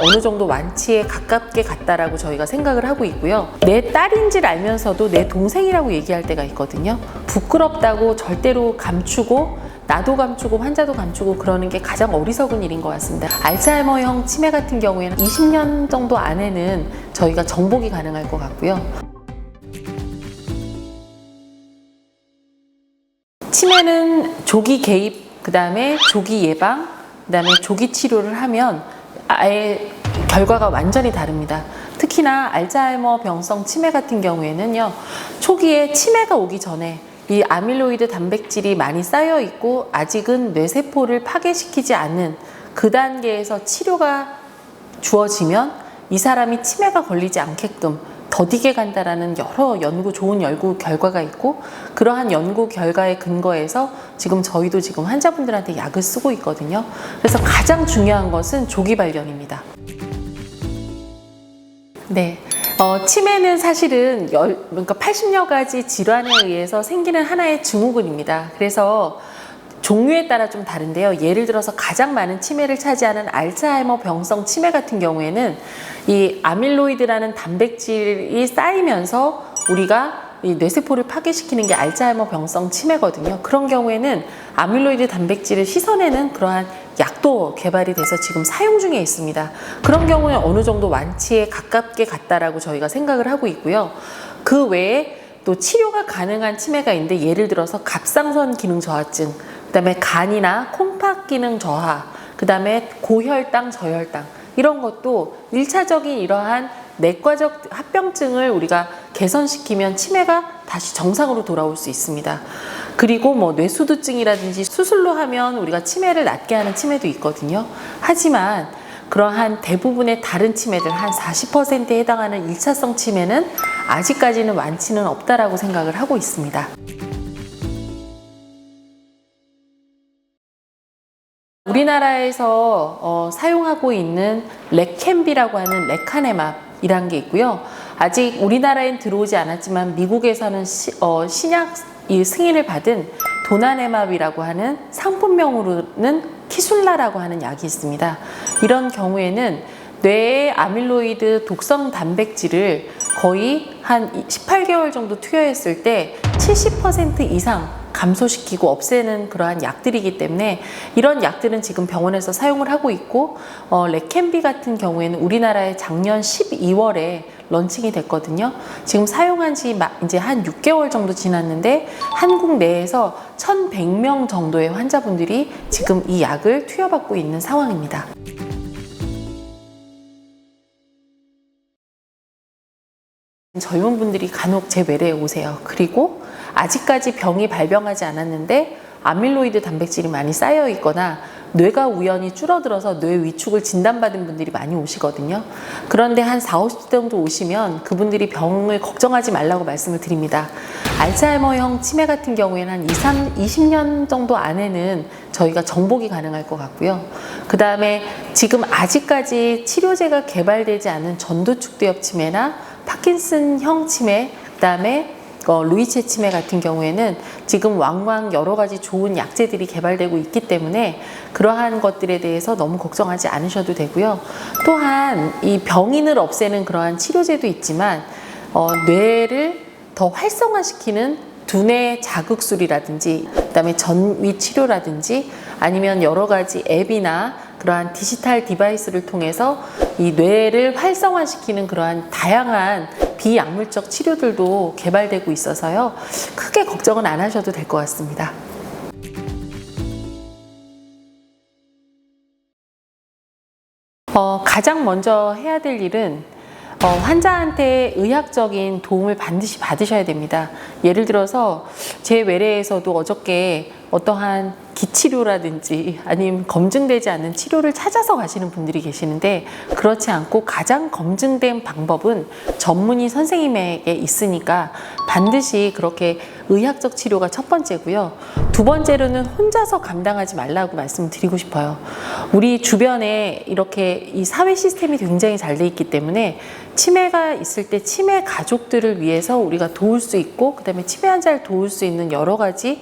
어느 정도 완치에 가깝게 갔다라고 저희가 생각을 하고 있고요. 내 딸인지를 알면서도 내 동생이라고 얘기할 때가 있거든요. 부끄럽다고 절대로 감추고 나도 감추고 환자도 감추고 그러는 게 가장 어리석은 일인 것 같습니다. 알츠하이머형 치매 같은 경우에는 20년 정도 안에는 저희가 정복이 가능할 것 같고요. 치매는 조기 개입, 그 다음에 조기 예방, 그 다음에 조기 치료를 하면 아예 결과가 완전히 다릅니다. 특히나 알츠하이머 병성 치매 같은 경우에는요, 초기에 치매가 오기 전에 이 아밀로이드 단백질이 많이 쌓여 있고 아직은 뇌세포를 파괴시키지 않는 그 단계에서 치료가 주어지면 이 사람이 치매가 걸리지 않게끔 더디게 간다라는 여러 좋은 연구 결과가 있고, 그러한 연구 결과에 근거해서 지금 저희도 지금 환자분들한테 약을 쓰고 있거든요. 그래서 가장 중요한 것은 조기 발견입니다. 네. 치매는 사실은 그러니까 80여 가지 질환에 의해서 생기는 하나의 증후군입니다. 그래서 종류에 따라 좀 다른데요. 예를 들어서 가장 많은 치매를 차지하는 알츠하이머 병성 치매 같은 경우에는 이 아밀로이드라는 단백질이 쌓이면서 우리가 이 뇌세포를 파괴시키는 게 알츠하이머 병성 치매거든요. 그런 경우에는 아밀로이드 단백질을 씻어내는 그러한 약도 개발이 돼서 지금 사용 중에 있습니다. 그런 경우에 어느 정도 완치에 가깝게 갔다라고 저희가 생각을 하고 있고요. 그 외에 또 치료가 가능한 치매가 있는데, 예를 들어서 갑상선 기능 저하증, 그 다음에 간이나 콩팥 기능 저하, 그 다음에 고혈당, 저혈당, 이런 것도 1차적인 이러한 내과적 합병증을 우리가 개선시키면 치매가 다시 정상으로 돌아올 수 있습니다. 그리고 뭐 뇌수두증이라든지 수술로 하면 우리가 치매를 낫게 하는 치매도 있거든요. 하지만 그러한 대부분의 다른 치매들, 한 40%에 해당하는 1차성 치매는 아직까지는 완치는 없다라고 생각을 하고 있습니다. 우리나라에서 사용하고 있는 레켐비라고 하는 레카네맙이라는 게 있고요. 아직 우리나라엔 들어오지 않았지만 미국에서는 신약 승인을 받은 도나네맙이라고 하는 상품명으로는 키술라라고 하는 약이 있습니다. 이런 경우에는 뇌의 아밀로이드 독성 단백질을 거의 한 18개월 정도 투여했을 때 70% 이상 감소시키고 없애는 그러한 약들이기 때문에 이런 약들은 지금 병원에서 사용을 하고 있고, 레켐비 같은 경우에는 우리나라에 작년 12월에 런칭이 됐거든요. 지금 사용한 지 이제 한 6개월 정도 지났는데 한국 내에서 1,100명 정도의 환자분들이 지금 이 약을 투여받고 있는 상황입니다. 젊은 분들이 간혹 제 외래에 오세요. 그리고 아직까지 병이 발병하지 않았는데 아밀로이드 단백질이 많이 쌓여 있거나 뇌가 우연히 줄어들어서 뇌 위축을 진단받은 분들이 많이 오시거든요. 그런데 한 40, 50대 정도 오시면 그분들이 병을 걱정하지 말라고 말씀을 드립니다. 알츠하이머형 치매 같은 경우에는 한 20년 정도 안에는 저희가 정복이 가능할 것 같고요. 그 다음에 지금 아직까지 치료제가 개발되지 않은 전두축대엽 치매나 파킨슨형 치매, 그 다음에 루이체 치매 같은 경우에는 지금 왕왕 여러 가지 좋은 약제들이 개발되고 있기 때문에 그러한 것들에 대해서 너무 걱정하지 않으셔도 되고요. 또한 이 병인을 없애는 그러한 치료제도 있지만 뇌를 더 활성화시키는 두뇌 자극술이라든지, 그다음에 전위 치료라든지, 아니면 여러 가지 앱이나 그러한 디지털 디바이스를 통해서 이 뇌를 활성화시키는 그러한 다양한 비약물적 치료들도 개발되고 있어서요. 크게 걱정은 안 하셔도 될 것 같습니다. 가장 먼저 해야 될 일은 환자한테 의학적인 도움을 반드시 받으셔야 됩니다. 예를 들어서 제 외래에서도 어저께 어떠한 기치료라든지 아니면 검증되지 않은 치료를 찾아서 가시는 분들이 계시는데, 그렇지 않고 가장 검증된 방법은 전문의 선생님에게 있으니까 반드시 그렇게 의학적 치료가 첫 번째고요. 두 번째로는 혼자서 감당하지 말라고 말씀드리고 싶어요. 우리 주변에 이렇게 이 사회 시스템이 굉장히 잘 돼 있기 때문에 치매가 있을 때 치매 가족들을 위해서 우리가 도울 수 있고, 그다음에 치매 환자를 도울 수 있는 여러 가지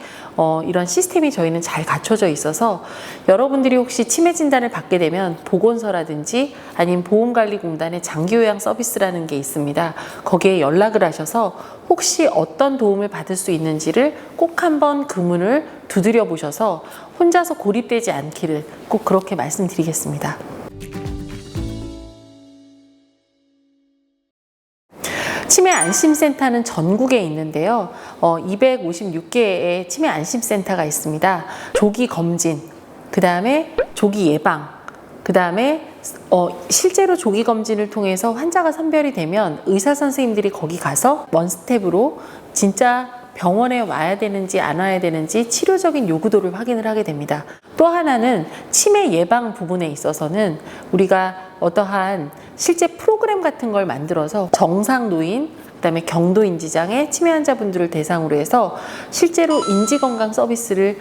이런 시스템이 저희는 잘 갖춰져 있어서, 여러분들이 혹시 치매 진단을 받게 되면 보건소라든지 아니면 보험관리공단의 장기요양 서비스라는 게 있습니다. 거기에 연락을 하셔서 혹시 어떤 도움을 받을 수 있는지를 꼭 한번 그 문을 두드려 보셔서 혼자서 고립되지 않기를 꼭 그렇게 말씀드리겠습니다. 치매 안심센터는 전국에 있는데요. 256개의 치매 안심센터가 있습니다. 조기 검진, 그 다음에 조기 예방, 그 다음에 실제로 조기 검진을 통해서 환자가 선별이 되면 의사 선생님들이 거기 가서 원스텝으로 진짜 병원에 와야 되는지 안 와야 되는지 치료적인 요구도를 확인을 하게 됩니다. 또 하나는 치매 예방 부분에 있어서는 우리가 어떠한 실제 프로그램 같은 걸 만들어서 정상 노인, 그다음에 경도 인지장애 치매 환자분들을 대상으로 해서 실제로 인지건강 서비스를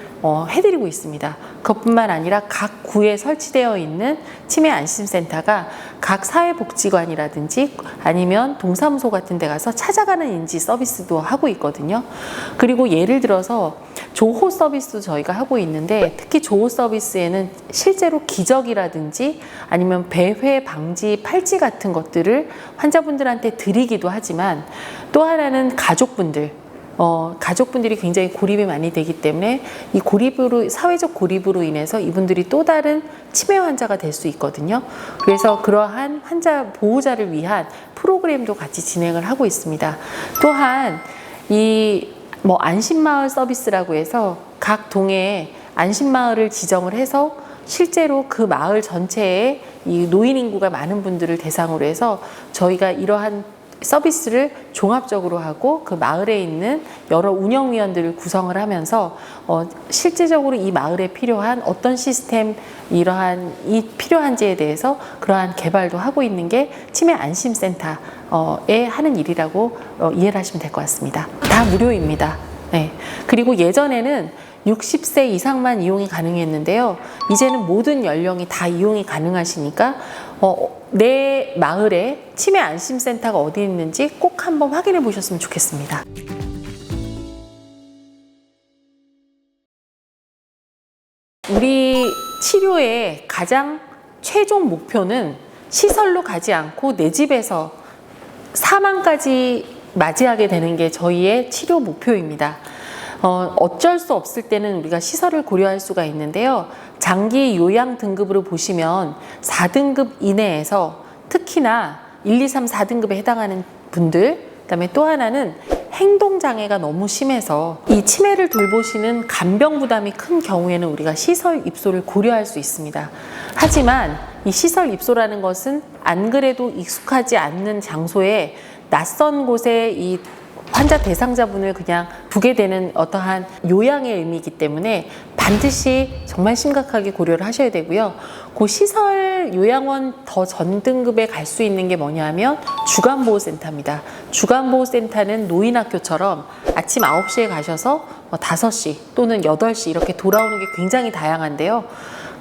해드리고 있습니다. 그것뿐만 아니라 각 구에 설치되어 있는 치매 안심센터가 각 사회복지관이라든지 아니면 동사무소 같은 데 가서 찾아가는 인지 서비스도 하고 있거든요. 그리고 예를 들어서 조호 서비스도 저희가 하고 있는데, 특히 조호 서비스에는 실제로 기저귀라든지 아니면 배회 방지 팔찌 같은 것들을 환자분들한테 드리기도 하지만, 또 하나는 가족분들이 굉장히 고립이 많이 되기 때문에 이 사회적 고립으로 인해서 이분들이 또 다른 치매 환자가 될 수 있거든요. 그래서 그러한 환자 보호자를 위한 프로그램도 같이 진행을 하고 있습니다. 또한 안심마을 서비스라고 해서 각 동에 안심마을을 지정을 해서 실제로 그 마을 전체에 이 노인 인구가 많은 분들을 대상으로 해서 저희가 이러한 서비스를 종합적으로 하고 그 마을에 있는 여러 운영위원들을 구성을 하면서 실제적으로 이 마을에 필요한 어떤 시스템, 이 필요한지에 대해서 그러한 개발도 하고 있는 게 치매 안심센터에 하는 일이라고 이해를 하시면 될 것 같습니다. 다 무료입니다. 네. 그리고 예전에는 60세 이상만 이용이 가능했는데요. 이제는 모든 연령이 다 이용이 가능하시니까 내 마을에 치매 안심센터가 어디 있는지 꼭 한번 확인해 보셨으면 좋겠습니다. 우리 치료의 가장 최종 목표는 시설로 가지 않고 내 집에서 사망까지 맞이하게 되는 게 저희의 치료 목표입니다. 어쩔 수 없을 때는 우리가 시설을 고려할 수가 있는데요. 장기 요양 등급으로 보시면 4등급 이내에서 특히나 1, 2, 3, 4등급에 해당하는 분들, 그다음에 또 하나는 행동장애가 너무 심해서 이 치매를 돌보시는 간병 부담이 큰 경우에는 우리가 시설 입소를 고려할 수 있습니다. 하지만 이 시설 입소라는 것은 안 그래도 익숙하지 않는 장소에 낯선 곳에 이 환자 대상자분을 그냥 두게 되는 어떠한 요양의 의미이기 때문에 반드시 정말 심각하게 고려를 하셔야 되고요. 그 시설 요양원 더 전등급에 갈 수 있는 게 뭐냐면 주간보호센터입니다. 주간보호센터는 노인학교처럼 아침 9시에 가셔서 5시 또는 8시 이렇게 돌아오는 게 굉장히 다양한데요.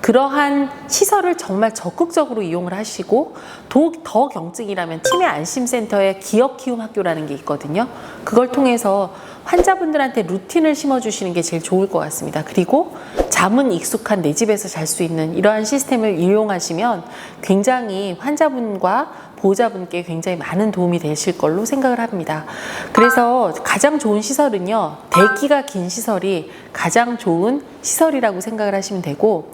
그러한 시설을 정말 적극적으로 이용을 하시고, 더 경증이라면 치매 안심센터의 기억키움학교라는 게 있거든요. 그걸 통해서 환자분들한테 루틴을 심어주시는 게 제일 좋을 것 같습니다. 그리고 잠은 익숙한 내 집에서 잘 수 있는 이러한 시스템을 이용하시면 굉장히 환자분과 보호자분께 굉장히 많은 도움이 되실 걸로 생각을 합니다. 그래서 가장 좋은 시설은요, 대기가 긴 시설이 가장 좋은 시설이라고 생각을 하시면 되고,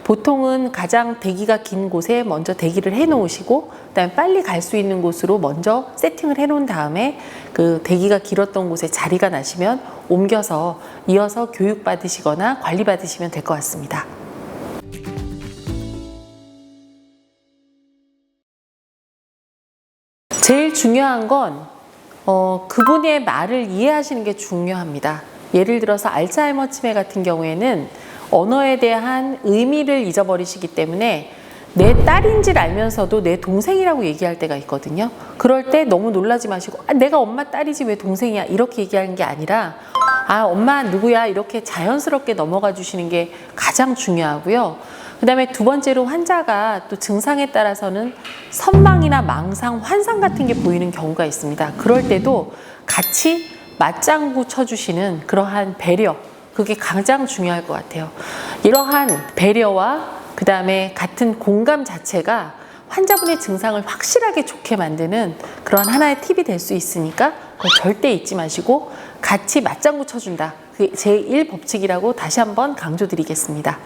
보통은 가장 대기가 긴 곳에 먼저 대기를 해 놓으시고, 그다음에 빨리 갈 수 있는 곳으로 먼저 세팅을 해 놓은 다음에 그 대기가 길었던 곳에 자리가 나시면 옮겨서 이어서 교육받으시거나 관리받으시면 될 것 같습니다. 제일 중요한 건 그분의 말을 이해하시는 게 중요합니다. 예를 들어서 알츠하이머 치매 같은 경우에는 언어에 대한 의미를 잊어버리시기 때문에 내 딸인지를 알면서도 내 동생이라고 얘기할 때가 있거든요. 그럴 때 너무 놀라지 마시고 내가 엄마 딸이지 왜 동생이야 이렇게 얘기하는 게 아니라 아, 엄마 누구야? 이렇게 자연스럽게 넘어가 주시는 게 가장 중요하고요. 그 다음에 두 번째로 환자가 또 증상에 따라서는 선망이나 망상, 환상 같은 게 보이는 경우가 있습니다. 그럴 때도 같이 맞장구 쳐주시는 그러한 배려, 그게 가장 중요할 것 같아요. 이러한 배려와 그 다음에 같은 공감 자체가 환자분의 증상을 확실하게 좋게 만드는 그런 하나의 팁이 될 수 있으니까 그거 절대 잊지 마시고 같이 맞장구 쳐준다. 그게 제1법칙이라고 다시 한번 강조드리겠습니다.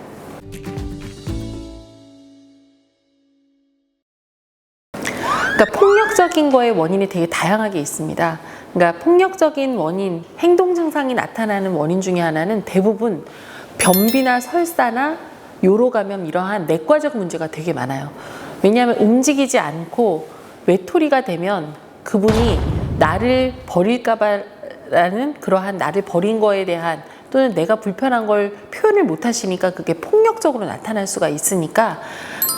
그러니까 폭력적인 거의 원인이 되게 다양하게 있습니다. 그러니까 폭력적인 원인, 행동 증상이 나타나는 원인 중에 하나는 대부분 변비나 설사나 요로 감염 이러한 내과적 문제가 되게 많아요. 왜냐하면 움직이지 않고 외톨이가 되면 그분이 나를 버릴까봐라는 그러한 나를 버린 거에 대한 또는 내가 불편한 걸 표현을 못 하시니까 그게 폭력적으로 나타날 수가 있으니까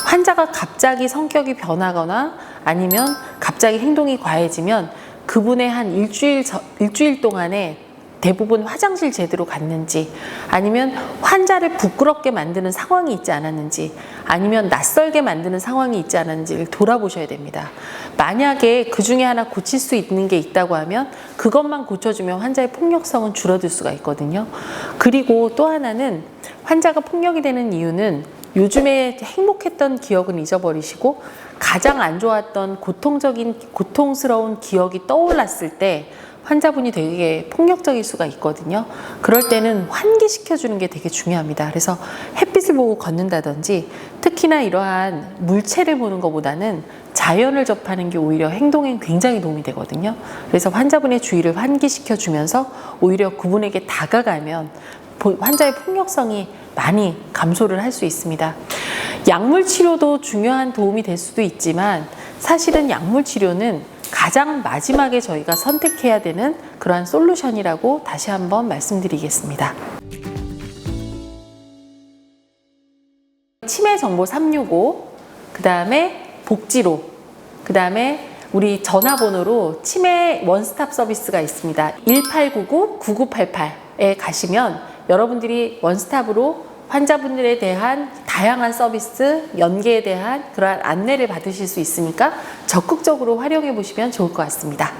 환자가 갑자기 성격이 변하거나 아니면 갑자기 행동이 과해지면 그분의 한 일주일 동안에 대부분 화장실 제대로 갔는지 아니면 환자를 부끄럽게 만드는 상황이 있지 않았는지 아니면 낯설게 만드는 상황이 있지 않았는지를 돌아보셔야 됩니다. 만약에 그 중에 하나 고칠 수 있는 게 있다고 하면 그것만 고쳐주면 환자의 폭력성은 줄어들 수가 있거든요. 그리고 또 하나는 환자가 폭력이 되는 이유는 요즘에 행복했던 기억은 잊어버리시고 가장 안 좋았던 고통스러운 기억이 떠올랐을 때 환자분이 되게 폭력적일 수가 있거든요. 그럴 때는 환기시켜주는 게 되게 중요합니다. 그래서 햇빛을 보고 걷는다든지 특히나 이러한 물체를 보는 것보다는 자연을 접하는 게 오히려 행동에 굉장히 도움이 되거든요. 그래서 환자분의 주의를 환기시켜주면서 오히려 그분에게 다가가면 환자의 폭력성이 많이 감소를 할 수 있습니다. 약물 치료도 중요한 도움이 될 수도 있지만 사실은 약물 치료는 가장 마지막에 저희가 선택해야 되는 그러한 솔루션이라고 다시 한번 말씀드리겠습니다. 치매 정보 365, 그 다음에 복지로, 그 다음에 우리 전화번호로 치매 원스톱 서비스가 있습니다. 1899-9988에 가시면 여러분들이 원스톱으로 환자분들에 대한 다양한 서비스, 연계에 대한 그러한 안내를 받으실 수 있으니까 적극적으로 활용해 보시면 좋을 것 같습니다.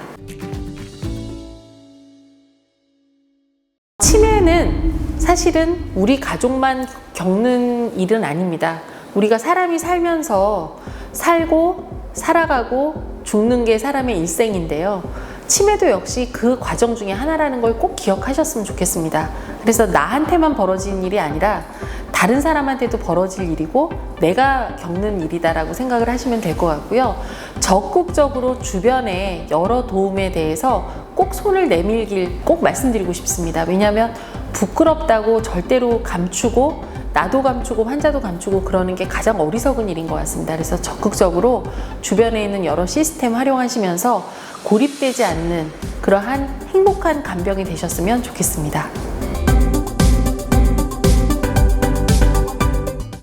치매는 사실은 우리 가족만 겪는 일은 아닙니다. 우리가 사람이 살면서 살고 살아가고 죽는 게 사람의 일생인데요. 치매도 역시 그 과정 중에 하나라는 걸 꼭 기억하셨으면 좋겠습니다. 그래서 나한테만 벌어진 일이 아니라 다른 사람한테도 벌어질 일이고 내가 겪는 일이다라고 생각을 하시면 될 것 같고요. 적극적으로 주변에 여러 도움에 대해서 꼭 손을 내밀길 꼭 말씀드리고 싶습니다. 왜냐하면 부끄럽다고 절대로 감추고 나도 감추고 환자도 감추고 그러는 게 가장 어리석은 일인 것 같습니다. 그래서 적극적으로 주변에 있는 여러 시스템 활용하시면서 고립되지 않는 그러한 행복한 간병이 되셨으면 좋겠습니다.